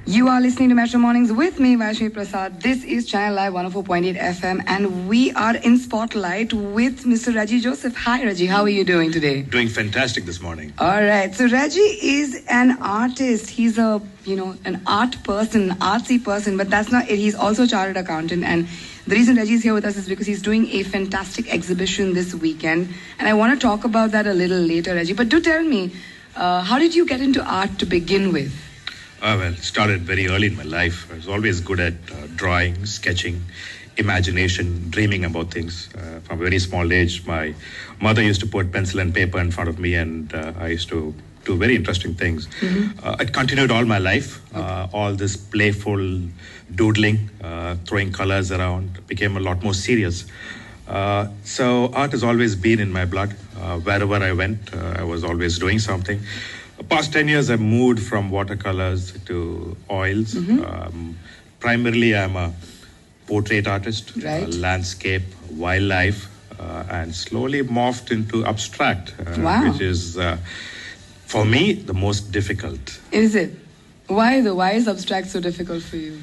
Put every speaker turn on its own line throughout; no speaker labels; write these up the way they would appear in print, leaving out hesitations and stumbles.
You are listening to Metro Mornings with me, Vaishnavi Prasad. This is Chennai Live 104.8 FM, and we are in Spotlight with Mr. Reji Joseph. Hi, Reji. How are you doing today?
Doing fantastic this morning.
All right. So Reji is an artist. He's an art person, an artsy person, but that's not it. He's also a chartered accountant, and the reason Reji is here with us is because he's doing a fantastic exhibition this weekend, and I want to talk about that a little later, Reji. But do tell me, how did you get into art to begin with?
Well, it started very early in my life. I was always good at drawing, sketching, imagination, dreaming about things. From a very small age, my mother used to put pencil and paper in front of me, and I used to do very interesting things. Mm-hmm. It continued all my life. Okay. All this playful doodling, throwing colors around, became a lot more serious. So art has always been in my blood. Wherever I went, I was always doing something. The past 10 years, I've moved from watercolors to oils. Mm-hmm. Primarily, I'm a portrait artist,
right.
Landscape, wildlife, and slowly morphed into abstract,
wow.
which is, for me, the most difficult.
Is it? Why though? Why is abstract so difficult for you?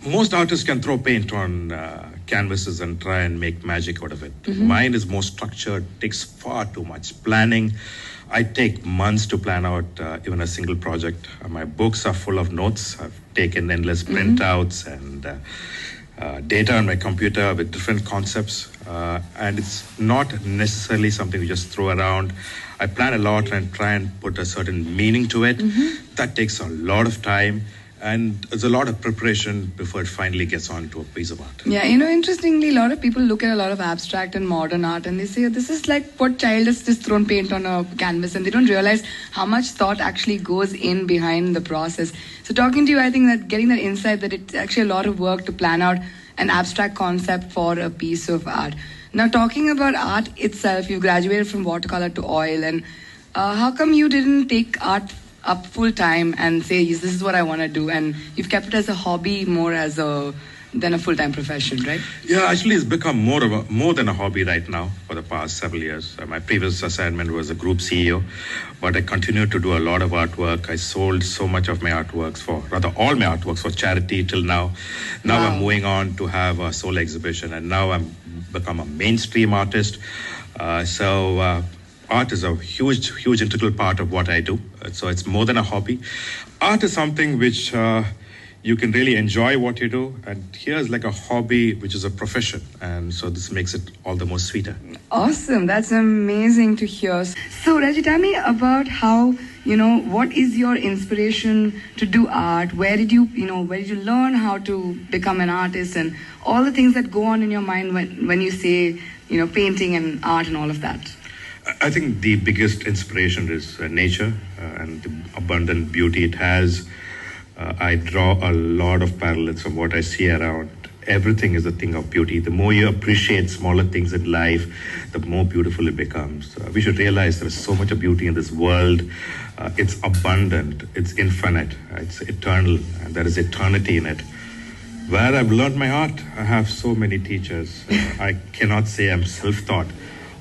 Most artists can throw paint on canvases and try and make magic out of it.
Mm-hmm.
Mine is more structured, takes far too much planning. I take months to plan out even a single project. My books are full of notes. I've taken endless printouts and data on my computer with different concepts. And it's not necessarily something you just throw around. I plan a lot and try and put a certain meaning to it. Mm-hmm. That takes a lot of time. And there's a lot of preparation before it finally gets onto a piece of art.
Yeah, interestingly, a lot of people look at a lot of abstract and modern art and they say, this is like what child has just thrown paint on a canvas, and they don't realize how much thought actually goes in behind the process. So talking to you, I think that getting that insight that it's actually a lot of work to plan out an abstract concept for a piece of art. Now, talking about art itself, you graduated from watercolor to oil, and how come you didn't take art up full time and say, yes, this is what I want to do, and you've kept it as a hobby more than a full-time profession, right?
Yeah, actually it's become more than a hobby right now for the past several years. My previous assignment was a group CEO, but I continued to do a lot of artwork. I sold so much of my artworks all my artworks for charity till now. Now wow. I'm moving on to have a solo exhibition, and now I'm become a mainstream artist. Art is a huge integral part of what I do. So it's more than a hobby. Art is something which you can really enjoy what you do. And here's like a hobby, which is a profession. And so this makes it all the more sweeter.
Awesome. That's amazing to hear. So Reji, tell me about how, what is your inspiration to do art? Where did you learn how to become an artist, and all the things that go on in your mind when you say, painting and art and all of that?
I think the biggest inspiration is nature and the abundant beauty it has. I draw a lot of parallels from what I see around. Everything is a thing of beauty. The more you appreciate smaller things in life, the more beautiful it becomes. We should realize there is so much of beauty in this world. It's abundant, it's infinite, it's eternal, and there is eternity in it. Where I've learned my art, I have so many teachers. I cannot say I'm self-taught.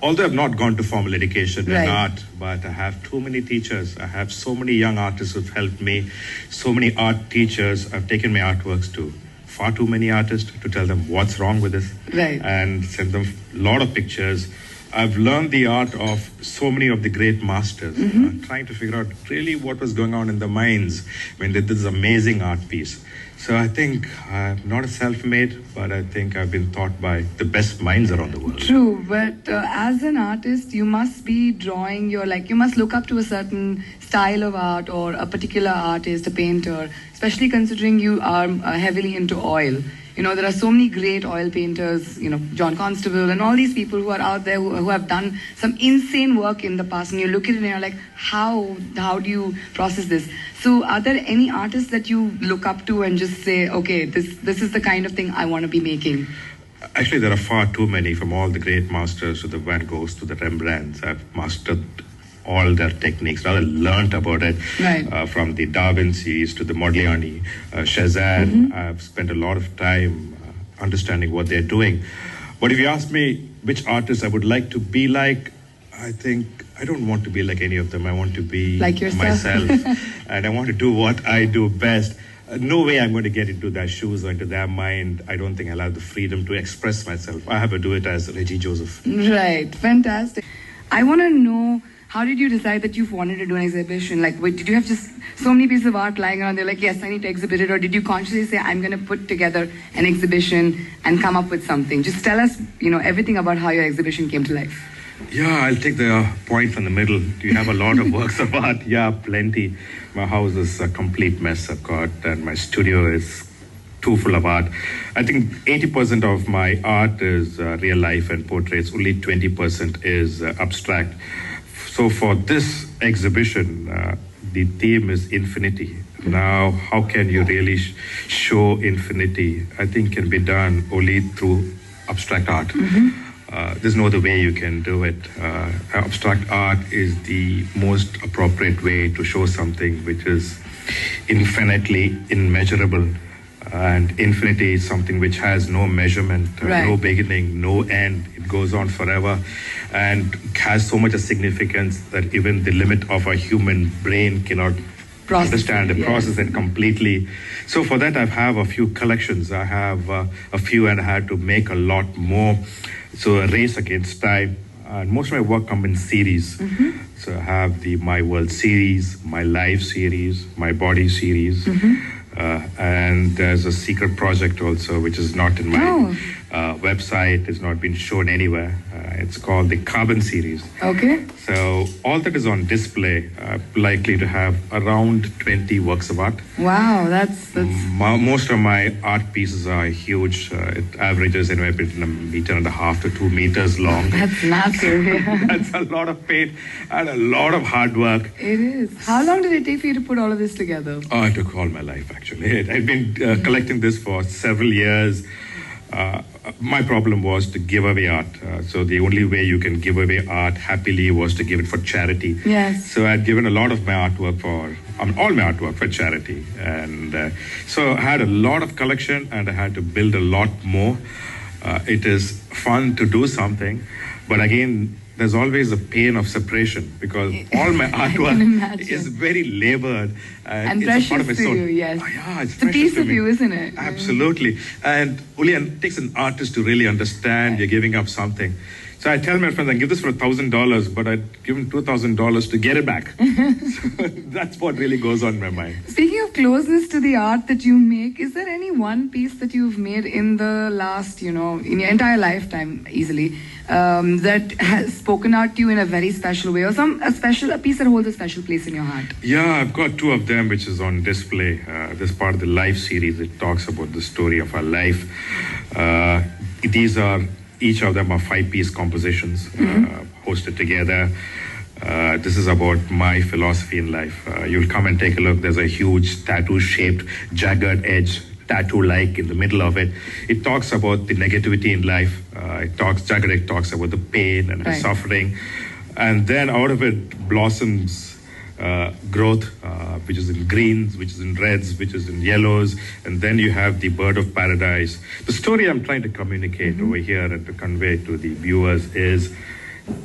Although I've not gone to formal education in art, but I have too many teachers. I have so many young artists who've helped me, so many art teachers. I've taken my artworks to far too many artists to tell them what's wrong with this, and send them a lot of pictures. I've learned the art of so many of the great masters, trying to figure out really what was going on in their minds when they did this amazing art piece. So I think I'm not a self-made, but I think I've been taught by the best minds around the world.
True, but as an artist, you must be drawing you must look up to a certain style of art or a particular artist, a painter, especially considering you are heavily into oil. There are so many great oil painters, John Constable and all these people who are out there who have done some insane work in the past. And you look at it and you're like, how do you process this? So are there any artists that you look up to and just say, okay, this is the kind of thing I want to be making?
Actually, there are far too many, from all the great masters to the Van Goghs to the Rembrandts. I've mastered all their techniques. Rather learned about it, from the Da Vinci's to the Modigliani, Cezanne. I've spent a lot of time understanding what they're doing. But if you ask me which artist I would like to be like, I think I don't want to be like any of them. I want to be
like yourself.
myself, and I want to do what I do best. no way I'm going to get into their shoes or into their mind. I don't think I'll have the freedom to express myself. I have to do it as Reji Joseph.
Right, fantastic. I want to know, how did you decide that you wanted to do an exhibition? Like, did you have just so many pieces of art lying around there, like, yes, I need to exhibit it? Or did you consciously say, I'm going to put together an exhibition and come up with something? Just tell us, everything about how your exhibition came to life.
Yeah, I'll take the point from the middle. Do you have a lot of works of art? Yeah, plenty. My house is a complete mess, I've got, and my studio is too full of art. I think 80% of my art is real life and portraits. Only 20% is abstract. So for this exhibition, the theme is infinity. Now, how can you really show infinity? I think can be done only through abstract art. There's no other way you can do it. Abstract art is the most appropriate way to show something which is infinitely immeasurable. And infinity is something which has no measurement, no beginning, no end. It goes on forever and has so much of significance that even the limit of a human brain cannot understand and process it completely. So for that, I have a few collections. I have a few, and I had to make a lot more. So a race against time. And most of my work comes in series. So I have the My World series, My Life series, My Body series. And there's a secret project also, which is not in my website. It's not been shown anywhere. It's called the Carbon series.
Okay.
So all that is on display, likely to have around 20 works of art.
Wow, that's...
Most of my art pieces are huge. It averages anywhere between 1.5 meters to 2 meters long.
That's massive, yeah.
That's a lot of paint and a lot of hard work.
It is. How long did it take for you to put all of this together?
Oh, it took all my life, actually. I've been collecting this for several years. My problem was to give away art. So the only way you can give away art happily was to give it for charity.
Yes.
So I'd given a lot of my artwork all my artwork for charity. And so I had a lot of collection and I had to build a lot more. It is fun to do something, but again, there's always a pain of separation because all my artwork is very labored
and
it's
precious
a part of my soul.
To you, yes.
Oh, yeah, it's
a piece of you, isn't it?
Absolutely. And only it takes an artist to really understand you're giving up something. So I tell my friends, I give this for $1,000, but I'd give them $2,000 to get it back. So that's what really goes on in my mind.
Speaking of closeness to the art that you make, is there any one piece that you've made in the last, in your entire lifetime, easily, that has spoken out to you in a very special way, or a piece that holds a special place in your heart?
Yeah, I've got two of them, which is on display. This part of the Life series, it talks about the story of our life. Each of them are 5-piece compositions hosted together. This is about my philosophy in life. You'll come and take a look. There's a huge tattoo-shaped, jagged edge, tattoo-like in the middle of it. It talks about the negativity in life. Jagged edge talks about the pain and the suffering. And then out of it blossoms growth, which is in greens, which is in reds, which is in yellows, and then you have the bird of paradise. The story I'm trying to communicate over here and to convey to the viewers is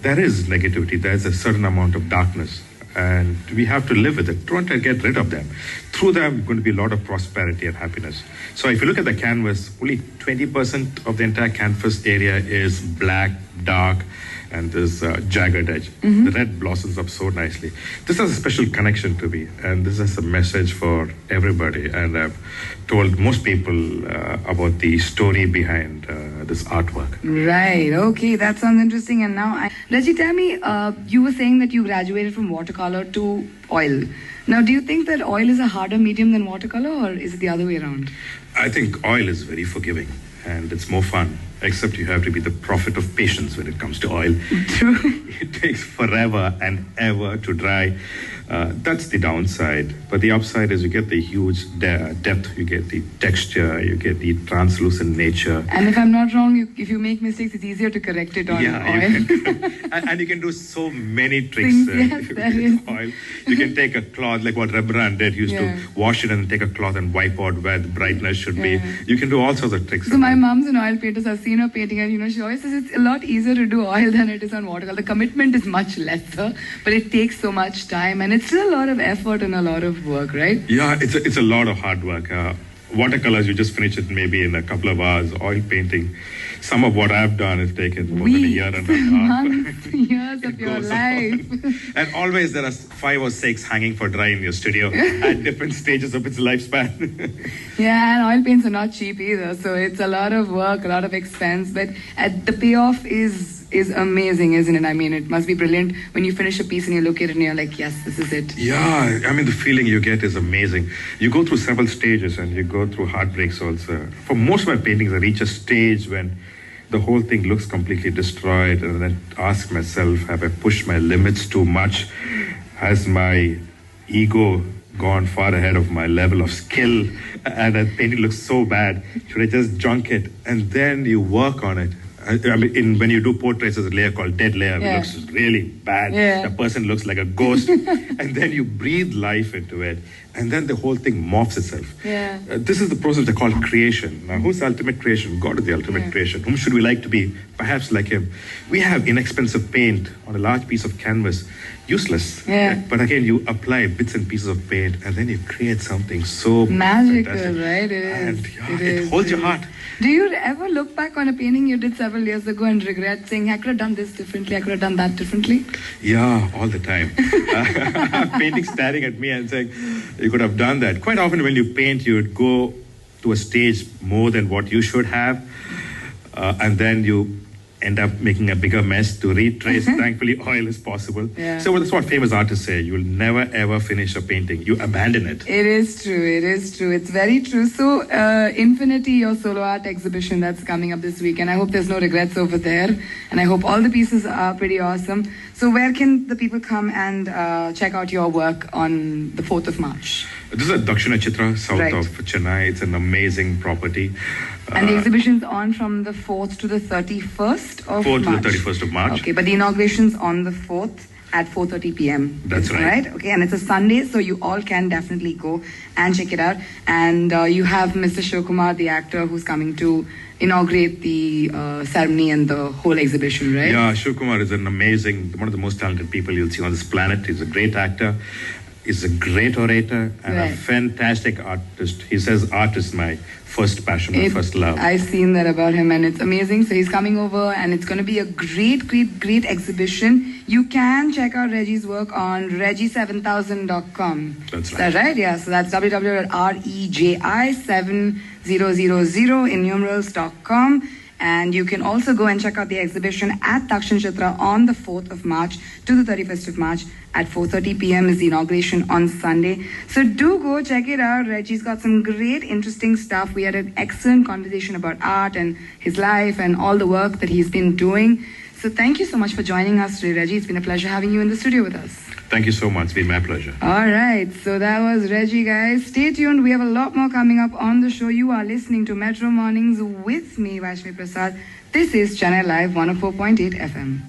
there is negativity, there's a certain amount of darkness, and we have to live with it. Don't try to get rid of them. Through them, going to be a lot of prosperity and happiness. So if you look at the canvas, only 20% of the entire canvas area is black, dark, and this jagged edge. The red blossoms up so nicely. This has a special connection to me, and this is a message for everybody. And I've told most people about the story behind this artwork.
Right, okay, that sounds interesting. And now, Reji, tell me, you were saying that you graduated from watercolor to oil. Now, do you think that oil is a harder medium than watercolor, or is it the other way around?
I think oil is very forgiving, and it's more fun. Except you have to be the prophet of patience when it comes to oil.
True.
It takes forever and ever to dry. That's the downside. But the upside is you get the huge depth, you get the texture, you get the translucent nature.
And if I'm not wrong, if you make mistakes, it's easier to correct it on oil.
And you can do so many tricks with oil. You can take a cloth, like what Rembrandt did. He used to wash it and take a cloth and wipe out where the brightness should be. You can do all sorts of tricks.
So my mom's an oil painter, so I've seen her painting, and she always says it's a lot easier to do oil than it is on watercolor. The commitment is much lesser, but it takes so much time. And And it's still a lot of effort and a lot of work, right?
Yeah, it's a lot of hard work. Watercolors, you just finish it maybe in a couple of hours. Oil painting, some of what I've done has taken more than a year and a half.
Months, years of your life.
And always there are 5 or 6 hanging for dry in your studio at different stages of its lifespan.
Yeah, and oil paints are not cheap either. So it's a lot of work, a lot of expense. But the payoff is amazing, isn't it? I mean, it must be brilliant when you finish a piece and you look at it and you're like, yes, this is it.
Yeah, I mean, the feeling you get is amazing. You go through several stages and you go through heartbreaks also. For most of my paintings, I reach a stage when the whole thing looks completely destroyed, and then ask myself, have I pushed my limits too much? Has my ego gone far ahead of my level of skill? And that painting looks so bad. Should I just junk it? And then you work on it. I mean, when you do portraits, there's a layer called dead layer.
Yeah.
It looks really bad.
Yeah.
The person looks like a ghost. And then you breathe life into it. And then the whole thing morphs itself.
Yeah.
This is the process they call creation. Now, who's the ultimate creation? God is the ultimate creation. Whom should we like to be? Perhaps like him. We have inexpensive paint on a large piece of canvas. Useless.
Yeah.
But again, you apply bits and pieces of paint and then you create something so
magical,
fantastic.
right? It is.
And yeah,
it
it holds your heart.
Do you ever look back on a painting you did several years ago and regret saying, I could have done this differently, I could have done that differently?
Yeah, all the time. Painting staring at me and saying, you could have done that. Quite often when you paint, you would go to a stage more than what you should have. And then you end up making a bigger mess to retrace. Thankfully, oil is possible.
Yeah.
So that's what famous artists say. You will never, ever finish a painting. You abandon it.
It is true. It is true. It's very true. So, Infinity, your solo art exhibition that's coming up this week. And I hope there's no regrets over there. And I hope all the pieces are pretty awesome. So where can the people come and check out your work on the 4th of March?
This is at DakshinaChitra, south
Right.
of Chennai. It's an amazing property.
And the exhibition's on from the 4th to the 31st of
4th
March.
to the 31st of March.
Okay, but the inauguration's on the 4th at 4:30 p.m.
That's right.
Okay, and it's a Sunday, so you all can definitely go and check it out. And you have Mr. Shivkumar, the actor, who's coming to inaugurate the ceremony and the whole exhibition, right?
Yeah, Shivkumar is an amazing, one of the most talented people you'll see on this planet. He's a great actor. He's a great orator and a fantastic artist. He says art is my first passion, my first love.
I've seen that about him and it's amazing. So he's coming over and it's going to be a great, great, great exhibition. You can check out Reji's work on Reji7000.com.
That's
Is that right? Yeah, so that's www.reji7000 in numerals.com. And you can also go and check out the exhibition at DakshinaChitra on the 4th of March to the 31st of March at 4:30 p.m. is the inauguration on Sunday. So do go check it out. Reji's got some great, interesting stuff. We had an excellent conversation about art and his life and all the work that he's been doing. So thank you so much for joining us today, Reji. It's been a pleasure having you in the studio with us.
Thank you so much. It's been my pleasure.
All right. So that was Reji, guys. Stay tuned. We have a lot more coming up on the show. You are listening to Metro Mornings with me, Vaishnavi Prasad. This is Chennai Live 104.8 FM.